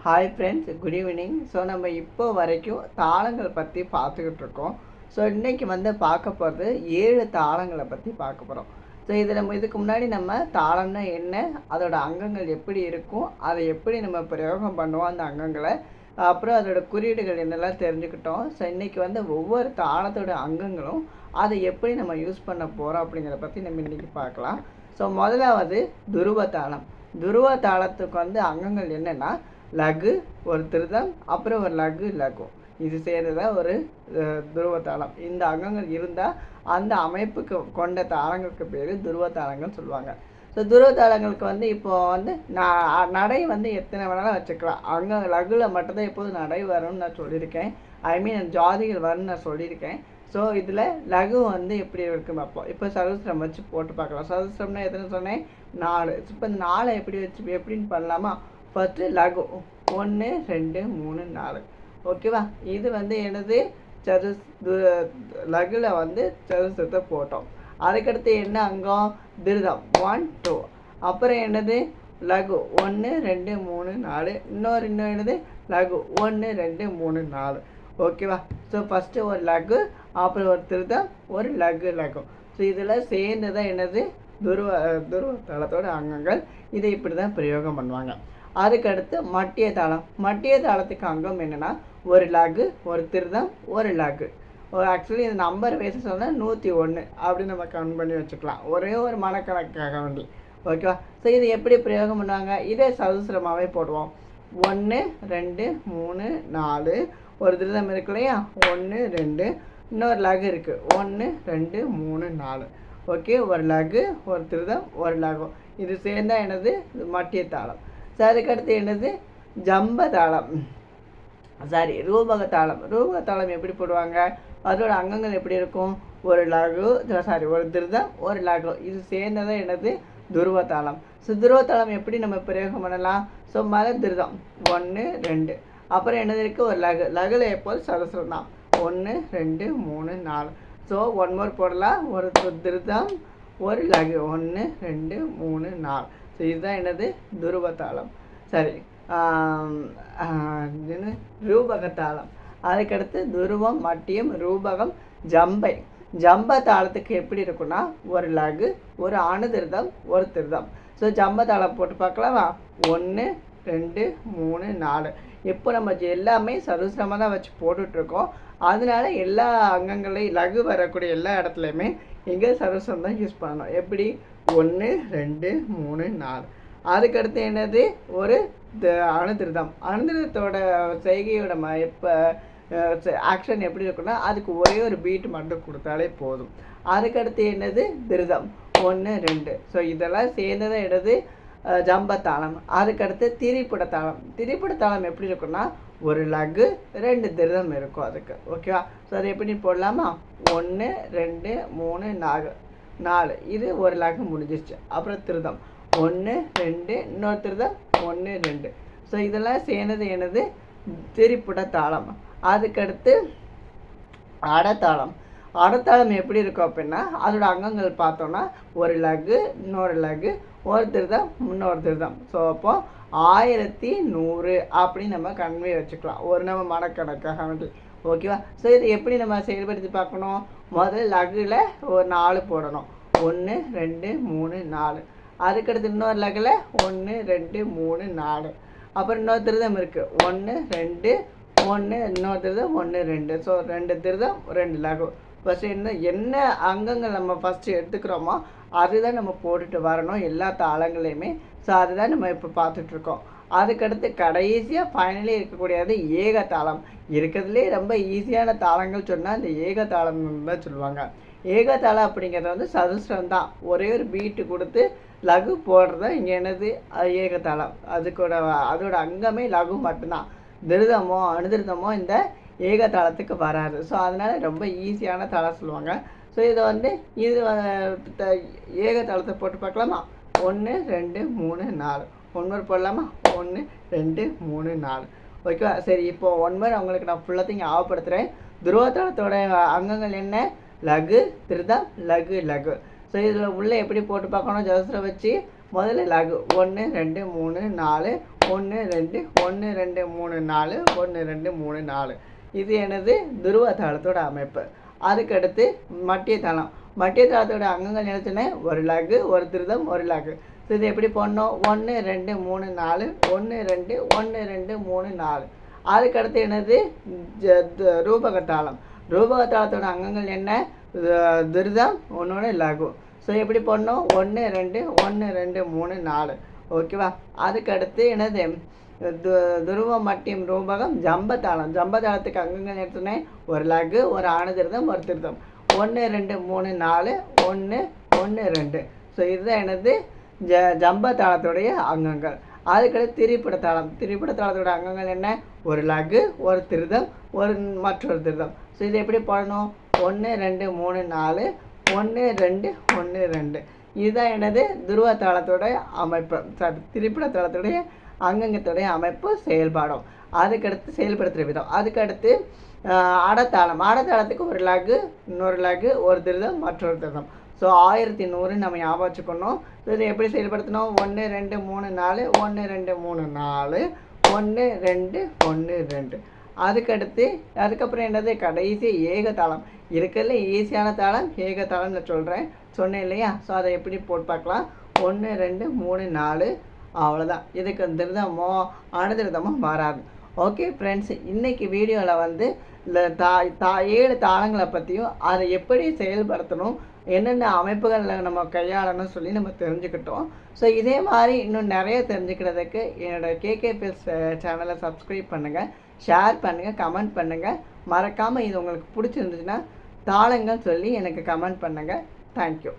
Hi friends, good evening. So நம்ம இப்போ வரைக்கும் தாளங்கள் பற்றி பார்த்துக்கிட்டு இருக்கோம். ஸோ இன்றைக்கி பார்க்க போகிறது 7 தாளங்களை பற்றி பார்க்க போகிறோம். ஸோ இதுக்கு முன்னாடி நம்ம தாளம்னா என்ன, அதோட அங்கங்கள் எப்படி இருக்கும், அதை எப்படி நம்ம பிரயோகம் பண்ணுவோம் அந்த அங்கங்களை, அப்புறம் அதோட குறியீடுகள் என்னெல்லாம் தெரிஞ்சுக்கிட்டோம். ஸோ இன்றைக்கி ஒவ்வொரு தாளத்தோட அங்கங்களும் அதை எப்படி நம்ம யூஸ் பண்ண போகிறோம் அப்படிங்கிறத பற்றி நம்ம இன்றைக்கி பார்க்கலாம். ஸோ முதலாவது துருவ தாளம். துருவ தாளத்துக்கு அங்கங்கள் என்னென்னா லகு, ஒரு திருதம், அப்புறம் ஒரு லகு லகு, இது சேர்ந்ததா ஒரு துருவ தாளம். இந்த அங்கங்கள் இருந்தால் அந்த அமைப்புக்கு கொண்ட தாளங்களுக்கு பேர் துருவ தாளங்கள் சொல்லுவாங்க. ஸோ துருவ தாளங்களுக்கு இப்போது நடை எத்தனை வேணாலும் வச்சுக்கலாம். அங்கே லகுவில் மட்டும்தான் எப்போது நடை வரும்னு நான் சொல்லியிருக்கேன். ஜாதிகள் வரும்னு நான் சொல்லியிருக்கேன். ஸோ இதில் லகு எப்படி இருக்குன்னு பார்ப்போம். இப்போ சதுஸ்திரம் வச்சு போட்டு பார்க்கலாம். சதுஸ்திரம்னா எத்தனை சொன்னேன்? 4. இப்போ இந்த 4 எப்படின்னு பண்ணலாமா? ஃபஸ்ட்டு லகு 1 2 3 4. ஓகேவா? இது என்னது லகுல சதுஸ்திரத்தை போட்டோம். அதுக்கடுத்து என்ன அங்கம்? திருதம் 1 2. அப்புறம் என்னது? லகு 1 2 3 4. இன்னும் என்னது? லகு 1 2 3 4. ஓகேவா? ஸோ ஃபஸ்ட்டு ஒரு லகு, அப்புறம் ஒரு திருதம், ஒரு லகு லகு. ஸோ இதில் சேர்ந்ததான் என்னது? துருவ தாளத்தோட அங்கங்கள். இதை இப்படி தான் பிரயோகம் பண்ணுவாங்க. அதுக்கடுத்து மட்டிய தாளம். மட்டிய தாளத்துக்கு அங்கம் என்னென்னா ஒரு லகு, ஒரு திருதம், ஒரு லகு. ஆக்சுவலி இது நம்பர் வைஸ் சொன்னால் 101 அப்படின்னு நம்ம கவுண்ட் பண்ணி வச்சுக்கலாம், ஒரே ஒரு மனக்கணக்காக வேண்டி. ஓகேவா? ஸோ இது எப்படி பிரயோகம் பண்ணுவாங்க? இதே சதுசிரமாகவே போடுவோம். 1 2 3 4. ஒரு திருதம் இருக்கு இல்லையா? 1 2. இன்னொரு லகு இருக்குது 1 2 3 4. ஓகே, ஒரு லகு, ஒரு திருதம், ஒரு லகு, இது சேர்ந்தால் என்னது? மட்டிய தாளம். ஸோ அதுக்கடுத்து என்னது? ஜம்ப தாளம், ரூபக தாளம். ரூபக தாளம் எப்படி போடுவாங்க? அதோட அங்கங்கள் எப்படி இருக்கும்? ஒரு லகு, ஒரு திருதம், ஒரு லகு, இது சேர்ந்ததான் என்னது? துருவ தாளம். ஸோ துருவ தாளம் எப்படி நம்ம பிரயோகம் பண்ணலாம்? ஸோ மேலே திருதம் 1 2. அப்புறம் என்னது இருக்குது? ஒரு லகு. லகுல எப்போது சதுசரம் தான் 1 2 3 4. ஸோ 1 மோர் போடலாம். ஒரு திருதம், ஒரு லகு 1 2 3 4. ஸோ இதுதான் என்னது? துருவ தாளம். சரி, ரூபக தாளம். அதுக்கடுத்து துருவம், மட்டியம், ரூபகம், ஜம்பை. ஜம்ப தாளத்துக்கு எப்படி இருக்குன்னா ஒரு லகு, ஒரு அணுதிருதம், ஒரு திருதம். ஸோ ஜம்ப தாளம் போட்டு பார்க்கலாமா? 1 2 3 4. இப்போ நம்ம எல்லாமே சதுசரமாக தான் வச்சு போட்டுட்ருக்கோம். அதனால எல்லா அங்கங்களையும் லகு வரக்கூடிய எல்லா இடத்துலையுமே இங்கே சதுசரம் தான் யூஸ் பண்ணணும். எப்படி? 1 2 3 4. அதுக்கடுத்து என்னது? ஒரு அணுதிருதம். அணுதிருதத்தோட செய்கையோட இப்போ ஆக்ஷன் எப்படி இருக்குன்னா அதுக்கு ஒரே ஒரு பீட் மட்டும் கொடுத்தாலே போதும். அதுக்கடுத்து என்னது? திருதம் 1 2. ஸோ இதெல்லாம் சேர்ந்ததான் என்னது? ஜம்பத்தாளம். அதுக்கடுத்து திரிப்புட தாளம். திரிப்புட தாளம் எப்படி இருக்குன்னா ஒரு லகு, 2 திருதம் இருக்கும் அதுக்கு. ஓகேவா? ஸோ அதை எப்படி போடலாமா? 1 2 3 4. இது ஒரு லகு முடிஞ்சிருச்சு. அப்புறம் திருதம் 1 2, இன்னொரு திருதம் 1 2. ஸோ இதெல்லாம் சேர்ந்தது என்னது? திரிப்புட தாளம். அதுக்கடுத்து அடத்தாளம். அடத்தாளம் எப்படி இருக்கும் அப்படின்னா அதோட அங்கங்கள் பார்த்தோன்னா ஒரு லகு, இன்னொரு லகு, ஒரு திருதம், இன்னொரு திருதம். ஸோ அப்போ 1100 அப்படின்னு நம்ம கன்வே வச்சுக்கலாம், ஒரு நம்ம மனக்கணக்காக வேண்டி. ஓகேவா? ஸோ இது எப்படி நம்ம செயல்படுத்தி பார்க்கணும்? முதல்ல லகுல ஒரு 4 போடணும். 1 2 3 4. அதுக்கடுத்து இன்னொரு லகுல 1 2 3 4. அப்புறம் இன்னொரு திருதம் இருக்குது 1 2 1, இன்னொரு திருதம் 1 2. ஸோ 2 திருதம் 2 லகு. ஃபஸ்ட்டு என்ன அங்கங்கள் நம்ம ஃபஸ்ட்டு எடுத்துக்கிறோமோ அதுதான் நம்ம போட்டுட்டு வரணும் எல்லா தாளங்களையுமே. ஸோ அதுதான் நம்ம இப்போ பார்த்துட்ருக்கோம். அதுக்கடுத்து கடைசியாக ஃபைனலி இருக்கக்கூடியது ஏக தாளம். இருக்கிறதுலே ரொம்ப ஈஸியான தாளங்கள் சொன்னால் இந்த ஏக தாளம் தான் சொல்லுவாங்க. ஏகதாளம் அப்படிங்கிறது சதுசரம் தான், ஒரே ஒரு பீட்டு கொடுத்து லகு போடுறது இங்கே என்னது? ஏகதாளம். அதோட அங்கமே லகு மட்டும்தான். திருதமோ அணுதிருதமோ இந்த ஏகதாளத்துக்கு வராது. ஸோ அதனால் ரொம்ப ஈஸியான தாளம் சொல்லுவாங்க. ஸோ இதை இது ஏகதாளத்தை போட்டு பார்க்கலாமா? 1 2 3 4. 1 முறை போடலாமா? 1 2 3 4. ஓகேவா? சரி, இப்போது 1 முறை அவங்களுக்கு நான் ஃபுல்லாத்தையும் ஞாபகப்படுத்துகிறேன். துருவதாளத்தோட அங்கங்கள் என்ன? லகு, திருதம், லகு லகு. ஸோ இதில் உள்ளே எப்படி போட்டு பார்க்கணும்? ஜலசரம் வச்சு முதல்ல லகு 1 2 3 4. 1 2 1 2 3 4 1 2 3 4. இது எனது துருவ தாளத்தோட அமைப்பு. அதுக்கடுத்து மட்டிய தாளம். மட்டிய தாளத்தோட அங்கங்கள் நினைச்சுனே ஒரு லகு, ஒரு திருதம், ஒரு லகு. ஸோ இது எப்படி பண்ணோம்? 1 2 3 4 1 2 1 2 3 4. அதுக்கடுத்து என்னது? ரூபக தாளம். ரூபக தாளத்தோட அங்கங்கள் என்ன? திருதம், ஒன்று லகு. ஸோ எப்படி பண்ணோம்? 1 2 1 2 3 4. ஓகேவா? அதுக்கடுத்து என்னது? துருவம் மட்டியம் ரூபகம் ஜம்பதாளம். ஜம்பதாளத்துக்கு அங்கங்கள் எடுத்துனே ஒரு லகு, ஒரு ஆணுதிருதம், ஒரு திருதம். 1 2 3 4 1 1 2. ஸோ இதுதான் என்னது? ஜம்பதாளத்துடைய அங்கங்கள். அதுக்கடுத்து திரிபுட தாளம். திரிபுட தாளத்தோட அங்கங்கள் என்ன? ஒரு லகு, ஒரு திருதம், ஒரு மற்றொரு திருதம். ஸோ இது எப்படி போடணும்? 1 2 3 4 1 2 1 2. இதுதான் என்னது? துருவ தாளத்தோட அமைப்பு. திரிபுட தாளத்துடைய அங்கங்கத்துடைய அமைப்பு செயல்பாடும். அதுக்கடுத்து செயல்படுத்துகிற விதம். அதுக்கடுத்து ஆடத்தாளம். ஆடத்தாளத்துக்கு ஒரு லகு, இன்னொரு லகு, ஒரு திருதம், மற்றொரு திருதம். ஸோ 1100 நம்ம ஞாபகம் வச்சுக்கணும். ஸோ இதை எப்படி செயல்படுத்தணும்? 1 2 3 4 1 2 3 4 1 2 1 2. அதுக்கப்புறம் என்னது? கடைசி ஏகதாளம். இருக்கிறதுல ஈஸியான தாளம் ஏகதாளம் நான் சொன்னேன் இல்லையா? ஸோ அதை எப்படி போட்டு பார்க்கலாம். 1 2 3 4. அவ்வளோதான். இதுக்கு திருதமோ அணுதிருதமோ வராது. ஓகே ஃப்ரெண்ட்ஸ், இன்றைக்கி வீடியோவில் வந்து இந்த 7 தாளங்களை பற்றியும் அதை எப்படி செயல்படுத்தணும், என்னென்ன அமைப்புகளில் நம்ம கையாளணும்னு சொல்லி நம்ம தெரிஞ்சுக்கிட்டோம். ஸோ இதே மாதிரி இன்னும் நிறைய தெரிஞ்சுக்கிறதுக்கு என்னோடய கேகேபிஎஸ் சேனலை சப்ஸ்கிரைப் பண்ணுங்கள், ஷேர் பண்ணுங்கள், கமெண்ட் பண்ணுங்கள். மறக்காமல் இது உங்களுக்கு பிடிச்சிருந்துச்சுன்னா தாளங்கள் சொல்லி எனக்கு கமெண்ட் பண்ணுங்கள். தேங்க்யூ.